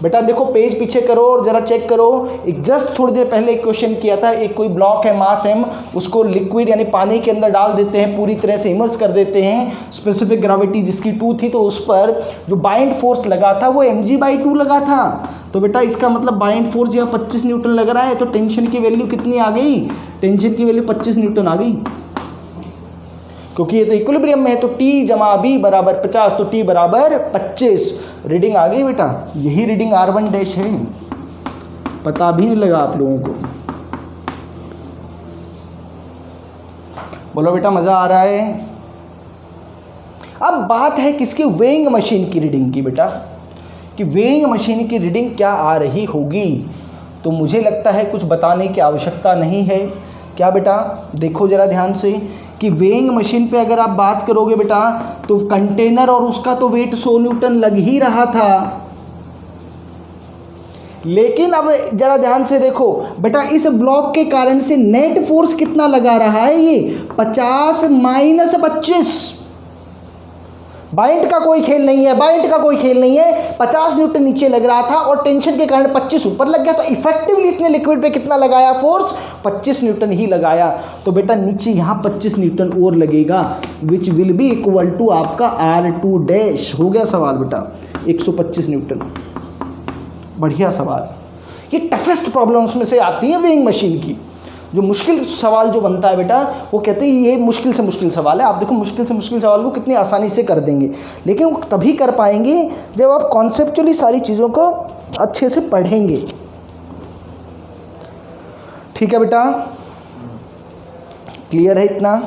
बेटा? देखो पेज पीछे करो और जरा चेक करो, एक जस्ट थोड़ी देर पहले एक क्वेश्चन किया था, एक कोई ब्लॉक है मास m, उसको लिक्विड यानी पानी के अंदर डाल देते हैं, पूरी तरह से इमर्स कर देते हैं, स्पेसिफिक ग्रेविटी जिसकी 2 थी, तो उस पर जो बाइंड फोर्स लगा था वो mg/2 लगा था। तो बेटा इसका मतलब बाइंड फोर्स यहाँ 25 न्यूटन लग रहा है, तो टेंशन की वैल्यू कितनी आ गई? टेंशन की वैल्यू 25 न्यूटन आ गई, क्योंकि ये तो इक्विलिब्रियम में है। तो T जमा B बराबर 50, तो T बराबर 25 रीडिंग आ गई बेटा। यही रीडिंग R1 डैश है, पता भी नहीं लगा आप लोगों को। बोलो बेटा मज़ा आ रहा है? अब बात है किसकी? वेइंग मशीन की रीडिंग की बेटा, कि वेइंग मशीन की रीडिंग क्या आ रही होगी। तो मुझे लगता है कुछ बताने की आवश्यकता नहीं है। क्या बेटा? देखो ज़रा ध्यान से कि वेइंग मशीन पे अगर आप बात करोगे बेटा, तो कंटेनर और उसका तो वेट 100 न्यूटन लग ही रहा था। लेकिन अब जरा ध्यान से देखो बेटा, इस ब्लॉक के कारण से नेट फोर्स कितना लगा रहा है, ये 50 माइनस 25। बाइंड का कोई खेल नहीं है, बाइंड का कोई खेल नहीं है। 50 न्यूटन नीचे लग रहा था और टेंशन के कारण 25 ऊपर लग गया, तो इफेक्टिवली इसने लिक्विड पे कितना लगाया फोर्स, 25 न्यूटन ही लगाया। तो बेटा नीचे यहाँ 25 न्यूटन और लगेगा, which will be equal to आपका R2 डैश। हो गया सवाल बेटा, 125 न्यूटन। बढ़िया सवाल। ये टफेस्ट प्रॉब्लम्स में से आती है वेइंग मशीन की। जो मुश्किल सवाल जो बनता है बेटा, वो कहते हैं ये मुश्किल से मुश्किल सवाल है। आप देखो मुश्किल से मुश्किल सवाल को कितनी आसानी से कर देंगे, लेकिन वो तभी कर पाएंगे जब आप कॉन्सेप्चुअली सारी चीज़ों को अच्छे से पढ़ेंगे। ठीक है बेटा, क्लियर है इतना?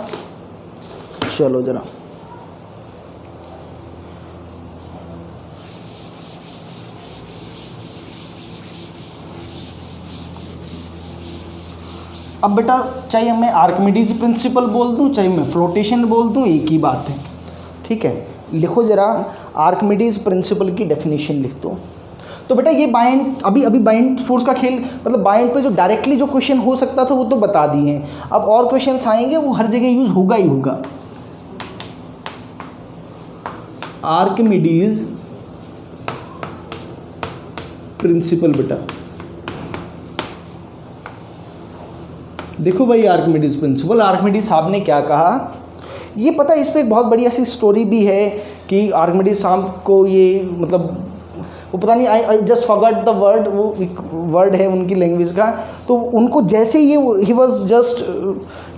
चलो जरा अब बेटा, चाहे मैं आर्किमिडीज प्रिंसिपल बोल दूं, चाहे मैं फ्लोटेशन बोल दूं, एक ही बात है। ठीक है, लिखो जरा आर्किमिडीज प्रिंसिपल की डेफिनेशन लिख दो। तो बेटा ये बाइंड, अभी बाइंड फोर्स का खेल, मतलब बाइंड पे जो डायरेक्टली जो क्वेश्चन हो सकता था वो तो बता दिए हैं। अब और क्वेश्चंस आएंगे, वो हर जगह यूज होगा ही होगा। आर्किमिडीज प्रिंसिपल बेटा, देखो भाई आर्किमिडीज प्रिंसिपल, आर्किमिडीज साहब ने क्या कहा, ये पता है। इस पर एक बहुत बढ़िया सी स्टोरी भी है कि आर्किमिडीज साहब को ये, मतलब वो पता नहीं, I just forgot the word, वो एक वर्ड है उनकी लैंग्वेज का। तो उनको जैसे he was just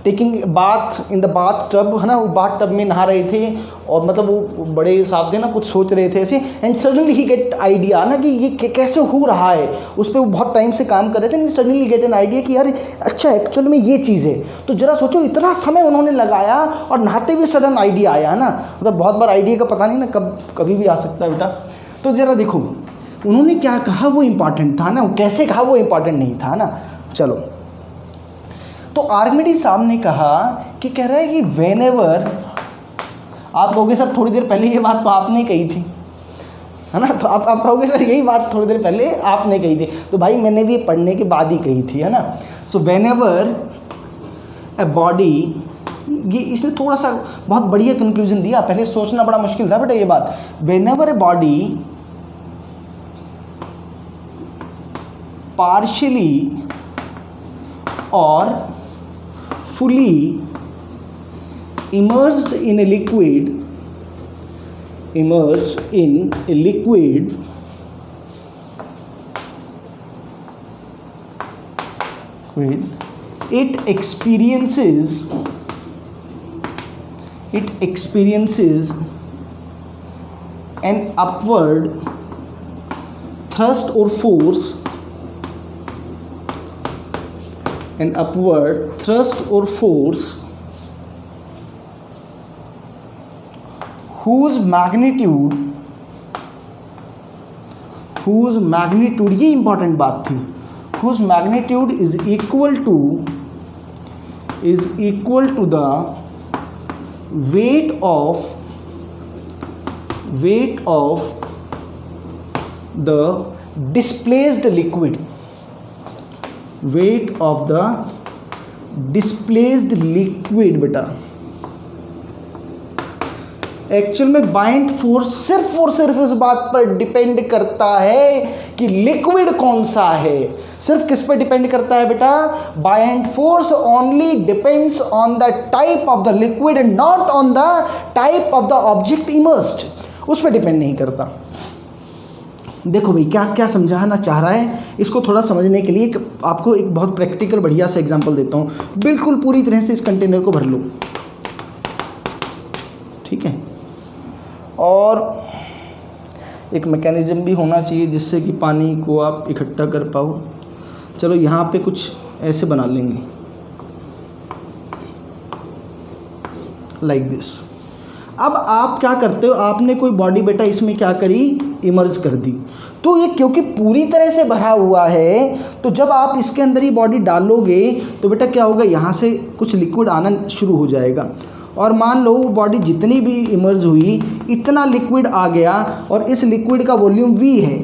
taking bath in the bath tub, है ना, वो बाथ टब में नहा रहे थे, और मतलब वो बड़े साहब थे ना, कुछ सोच रहे थे ऐसे, and suddenly he get idea ना कि ये कैसे हो रहा है। उस पर वो बहुत टाइम से काम कर रहे थे, सडनली गेट एन आइडिया कि यार अच्छा एक्चुअल में ये चीज़ है। तो जरा सोचो, इतना समय उन्होंने लगाया और नहाते हुए सडन आइडिया आया ना। मतलब बहुत बार आइडिया का पता नहीं ना, कभी भी आ सकता है बेटा। तो जरा देखो उन्होंने क्या कहा, वो इम्पॉर्टेंट था ना, कैसे कहा वो इम्पॉर्टेंट नहीं था ना। चलो, तो आर्किमिडीज साहब ने कहा कि कह रहा है कि व्हेनेवर, आप कहोगे सर थोड़ी देर पहले ये बात तो आपने कही थी, है ना, तो आप कहोगे सर यही बात थोड़ी देर पहले आपने कही थी। तो भाई मैंने भी पढ़ने के बाद ही कही थी, है ना। सो व्हेनेवर ए बॉडी, ये इसने थोड़ा सा बहुत बढ़िया कंक्लूजन दिया, पहले सोचना बड़ा मुश्किल था बेटा ये बात। Whenever a body partially or fully immersed in a liquid, it experiences an upward thrust or force, whose magnitude, ये इंपॉर्टेंट बात थी, whose magnitude is equal to the weight of the displaced liquid, बेटा। Actual में buoyant force सिर्फ और सिर्फ इस बात पर डिपेंड करता है कि लिक्विड कौन सा है। सिर्फ किस पर डिपेंड करता है बेटा? Bind force only depends on the type of the liquid and not on the type of the object immersed, उस पर डिपेंड नहीं करता। देखो भाई क्या क्या समझाना चाह रहा है, इसको थोड़ा समझने के लिए आपको एक बहुत प्रैक्टिकल बढ़िया सा एग्जांपल देता हूँ। बिल्कुल पूरी तरह से इस कंटेनर को भर लो, ठीक है, और एक मैकेनिज्म भी होना चाहिए जिससे कि पानी को आप इकट्ठा कर पाओ। चलो यहाँ पे कुछ ऐसे बना लेंगे, लाइक दिस। अब आप क्या करते हो, आपने कोई बॉडी बेटा इसमें क्या करी, इमर्ज कर दी। तो ये क्योंकि पूरी तरह से भरा हुआ है, तो जब आप इसके अंदर ही बॉडी डालोगे तो बेटा क्या होगा, यहाँ से कुछ लिक्विड आना शुरू हो जाएगा। और मान लो वो बॉडी जितनी भी इमर्ज हुई, इतना लिक्विड आ गया और इस लिक्विड का वॉल्यूम V है।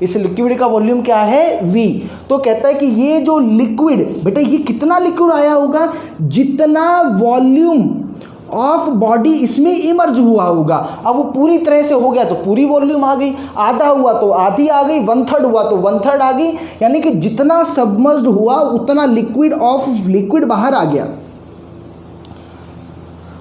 इस लिक्विड का वॉल्यूम क्या है v। तो कहता है कि ये जो लिक्विड, बेटा ये कितना लिक्विड आया होगा, जितना वॉल्यूम ऑफ बॉडी इसमें इमर्ज हुआ होगा। अब वो पूरी तरह से हो गया तो पूरी वॉल्यूम आ गई, आधा हुआ तो आधी आ गई, 1/3 हुआ तो 1/3 आ गई, यानी कि जितना सबमर्ज्ड हुआ उतना लिक्विड ऑफ लिक्विड बाहर आ गया,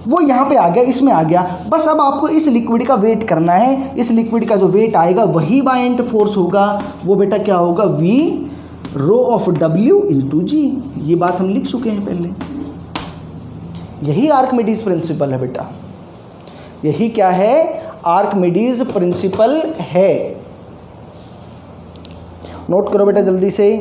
वो यहाँ पे आ गया, इसमें आ गया। बस अब आपको इस लिक्विड का वेट करना है। इस लिक्विड का जो वेट आएगा वही बायएंट फोर्स होगा, वो बेटा क्या होगा, v rho of w into g. ये बात हम लिख चुके हैं पहले। यही आर्किमिडीज प्रिंसिपल है बेटा, यही क्या है, आर्किमिडीज प्रिंसिपल है। नोट करो बेटा जल्दी से।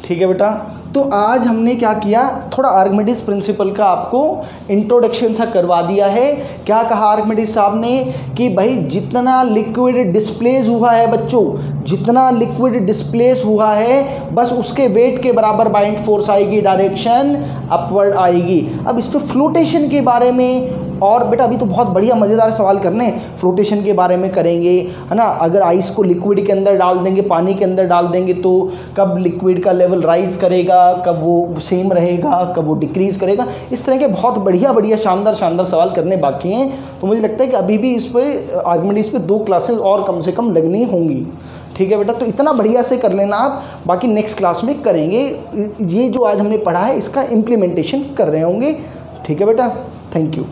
ठीक है बेटा, तो आज हमने क्या किया, थोड़ा आर्किमिडीज प्रिंसिपल का आपको इंट्रोडक्शन सा करवा दिया है। क्या कहा आर्किमिडीज साहब ने कि भाई जितना लिक्विड डिस्प्लेस हुआ है बच्चों, जितना लिक्विड डिस्प्लेस हुआ है बस उसके वेट के बराबर बाइंड फोर्स आएगी, डायरेक्शन अपवर्ड आएगी। अब इस पर फ्लोटेशन के बारे में, और बेटा अभी तो बहुत बढ़िया मज़ेदार सवाल करने, फ्लोटेशन के बारे में करेंगे, है ना। अगर आइस को लिक्विड के अंदर डाल देंगे, पानी के अंदर डाल देंगे तो कब लिक्विड का लेवल राइज करेगा, कब वो सेम रहेगा, कब वो डिक्रीज़ करेगा, इस तरह के बहुत बढ़िया शानदार सवाल करने बाकी हैं। तो मुझे लगता है कि अभी भी इस पर आर्किमिडीज पे 2 क्लासेस और कम से कम लगनी होंगी। ठीक है बेटा, तो इतना बढ़िया से कर लेना आप, बाकी नेक्स्ट क्लास में करेंगे। ये जो आज हमने पढ़ा है इसका इम्प्लीमेंटेशन कर रहे होंगे। ठीक है बेटा, थैंक यू।